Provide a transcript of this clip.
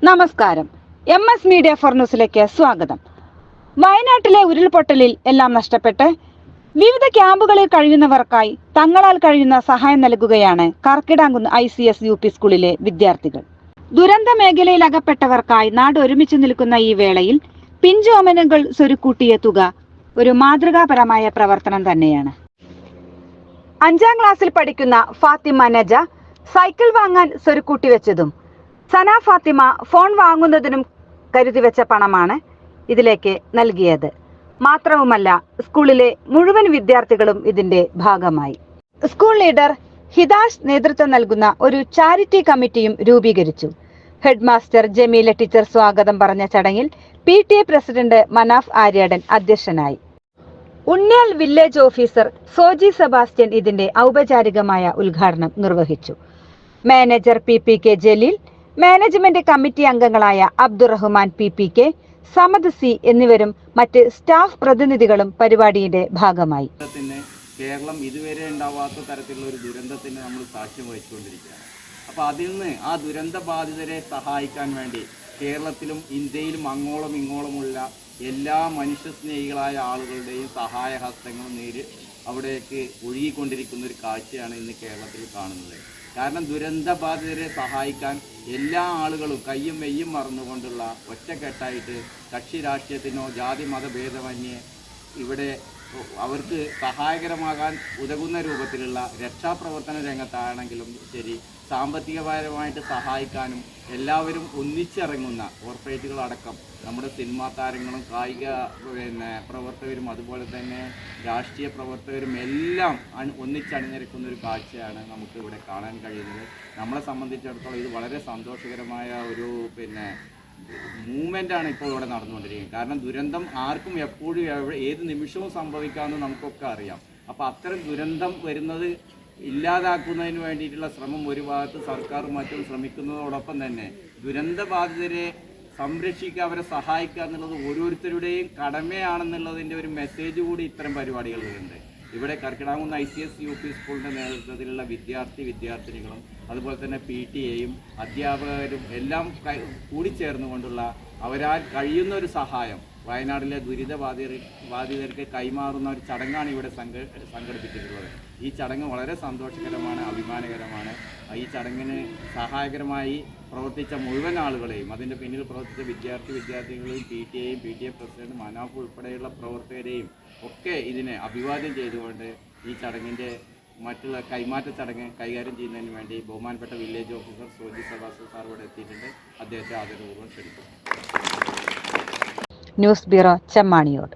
നമസ്കാരം. MS media for ന്യൂസിലേക്ക് സ്വാഗതം. വയനാട്ടിലെ ഉരുൾപൊട്ടലിൽ എല്ലാം നഷ്ടപ്പെട്ട് വിവിധ ക്യാമ്പുകളിൽ കഴിയുന്നവർക്കായി തങ്ങളാൽ കഴിയുന്ന സഹായം നൽകുകയാണ് കർക്കിടാംകുന്ന് ICS UP സ്കൂളിലെ വിദ്യാർത്ഥികൾ. ദുരന്ത മേഖലയിൽ അകപ്പെട്ടവർക്കായി നാട് ഒരുമിച്ച് നിൽക്കുന്ന ഈ വേളയിൽ പിഞ്ചോമനകൾ സ്വരുക്കൂട്ടിയ തുക ഒരു മാതൃകാപരമായ പ്രവർത്തനം തന്നെയാണ്. 5ാം ക്ലാസ്സിൽ പഠിക്കുന്ന ഫാത്തിമ നജ സൈക്കിൾ വാങ്ങാൻ സ്വരുക്കൂട്ടി വെച്ചതും സന ഫാത്തിമ ഫോൺ വാങ്ങുന്നതിനും കരുതി വെച്ച പണമാണ് ഇതിലേക്ക് നൽകിയത്. മാത്രവുമല്ല, സ്കൂളിലെ മുഴുവൻ വിദ്യാർത്ഥികളും ഇതിന്റെ ഭാഗമായി. സ്കൂൾ ലീഡർ ഹിദാഷ് നേതൃത്വം നൽകുന്ന ഒരു ചാരിറ്റി കമ്മിറ്റിയും രൂപീകരിച്ചു. ഹെഡ് മാസ്റ്റർ ജമീല ടീച്ചർ സ്വാഗതം പറഞ്ഞ ചടങ്ങിൽ PTA പ്രസിഡന്റ് മനാഫ് ആര്യാടൻ അധ്യക്ഷനായി. ഉണ്ണിയാൽ വില്ലേജ് ഓഫീസർ സോജി സെബാസ്റ്റ്യൻ ഇതിന്റെ ഔപചാരികമായ ഉദ്ഘാടനം നിർവഹിച്ചു. Manager PPK Jaleel, management committee അംഗങ്ങളായ അബ്ദുറഹ്മാൻ PPK, സമദ് C എന്നിവരും മറ്റ് സ്റ്റാഫ് പ്രതിനിധികളും പരിപാടിയുടെ ഭാഗമായി. കേരളം ഇതുവരെ ഉണ്ടാവാത്ത തരത്തിലുള്ള ഒരു ദുരന്തത്തിന് നമ്മൾ സാക്ഷ്യം വഹിച്ചുകൊണ്ടിരിക്കുകയാണ്. അപ്പോൾ അതിൽ നിന്ന് ആ ദുരന്ത ബാധിതരെ സഹായിക്കാൻ വേണ്ടി കേരളത്തിലും ഇന്ത്യയിലും അങ്ങോളം ഇങ്ങോളമുള്ള എല്ലാ മനുഷ്യസ്നേഹികളായ ആളുകളുടെയും സഹായ ഹസ്തങ്ങളും അവിടേക്ക് ഒഴുകിക്കൊണ്ടിരിക്കുന്ന ഒരു കാഴ്ചയാണ് ഇന്ന് കേരളത്തിൽ കാണുന്നത്. കാരണം ദുരന്ത ബാധിതരെ സഹായിക്കാൻ എല്ലാ ആളുകളും കയ്യും മെയ്യും മറന്നുകൊണ്ടുള്ള ഒറ്റക്കെട്ടായിട്ട് കക്ഷി രാഷ്ട്രീയത്തിനോ ജാതി മതഭേദമന്യേ ഇവിടെ അവർക്ക് സഹായകരമാകാൻ ഉതകുന്ന രൂപത്തിലുള്ള രക്ഷാപ്രവർത്തന രംഗത്താണെങ്കിലും ശരി, സാമ്പത്തികപരമായിട്ട് സഹായിക്കാനും എല്ലാവരും ഒന്നിച്ചിറങ്ങുന്ന കോർപ്പറേറ്റുകളടക്കം നമ്മുടെ സിനിമാ താരങ്ങളും കായിക പ്രവർത്തകരും അതുപോലെ തന്നെ രാഷ്ട്രീയ പ്രവർത്തകരും എല്ലാം ഒന്നിച്ചണിഞ്ഞിരിക്കുന്ന ഒരു കാഴ്ചയാണ് നമുക്ക് ഇവിടെ കാണാൻ കഴിയുന്നത്. നമ്മളെ സംബന്ധിച്ചിടത്തോളം ഇത് വളരെ സന്തോഷകരമായ ഒരു മൂവ്മെൻ്റാണ് ഇപ്പോൾ ഇവിടെ നടന്നുകൊണ്ടിരിക്കുന്നത്. കാരണം ദുരന്തം ആർക്കും എപ്പോഴും ഏത് നിമിഷവും സംഭവിക്കാമെന്ന് നമുക്കൊക്കെ അറിയാം. അപ്പോൾ അത്തരം ദുരന്തം വരുന്നത് ഇല്ലാതാക്കുന്നതിന് വേണ്ടിയിട്ടുള്ള ശ്രമം ഒരു ഭാഗത്ത് സർക്കാരും മറ്റും ശ്രമിക്കുന്നതോടൊപ്പം തന്നെ ദുരന്ത ബാധിതരെ സംരക്ഷിക്കുക, അവരെ സഹായിക്കുക എന്നുള്ളത് ഓരോരുത്തരുടെയും കടമയാണെന്നുള്ളതിൻ്റെ ഒരു മെസ്സേജ് കൂടി ഇത്തരം പരിപാടികളിലുണ്ട്. ഇവിടെ കർക്കിടാംകുന്ന് ICS UP സ്കൂളിൻ്റെ നേതൃത്വത്തിലുള്ള വിദ്യാർത്ഥിനികളും അതുപോലെ തന്നെ PTA-യും അധ്യാപകരും എല്ലാം കൂടിച്ചേർന്നുകൊണ്ടുള്ള അവരാൽ കഴിയുന്ന ഒരു സഹായം വയനാട്ടിലെ ബാധിതർക്ക് കൈമാറുന്ന ഒരു ചടങ്ങാണ് ഇവിടെ സംഘടിപ്പിച്ചിട്ടുള്ളത്. ഈ ചടങ്ങ് വളരെ സന്തോഷകരമാണ്, അഭിമാനകരമാണ്. ഈ ചടങ്ങിന് സഹായകരമായി പ്രവർത്തിച്ച മുഴുവൻ ആളുകളെയും അതിൻ്റെ പിന്നിൽ പ്രവർത്തിച്ച വിദ്യാർത്ഥികളെയും PTA പ്രസിഡന്റ് മനാഫ് ഉൾപ്പെടെയുള്ള പ്രവർത്തകരെയും ഒക്കെ ഇതിനെ അഭിവാദ്യം ചെയ്തുകൊണ്ട് ഈ ചടങ്ങിൻ്റെ മറ്റുള്ള കൈമാറ്റ ചടങ്ങ് കൈകാര്യം ചെയ്യുന്നതിന് വേണ്ടി ബഹുമാനപ്പെട്ട വില്ലേജ് ഓഫീസർ സോജി സെബാസ്റ്റ്യൻ സാർ ഇവിടെ എത്തിയിട്ടുണ്ട്. അദ്ദേഹത്തെ ആദരപൂർവ്വം ക്ഷണിക്കുന്നു. News bureau, Chemmaniyode.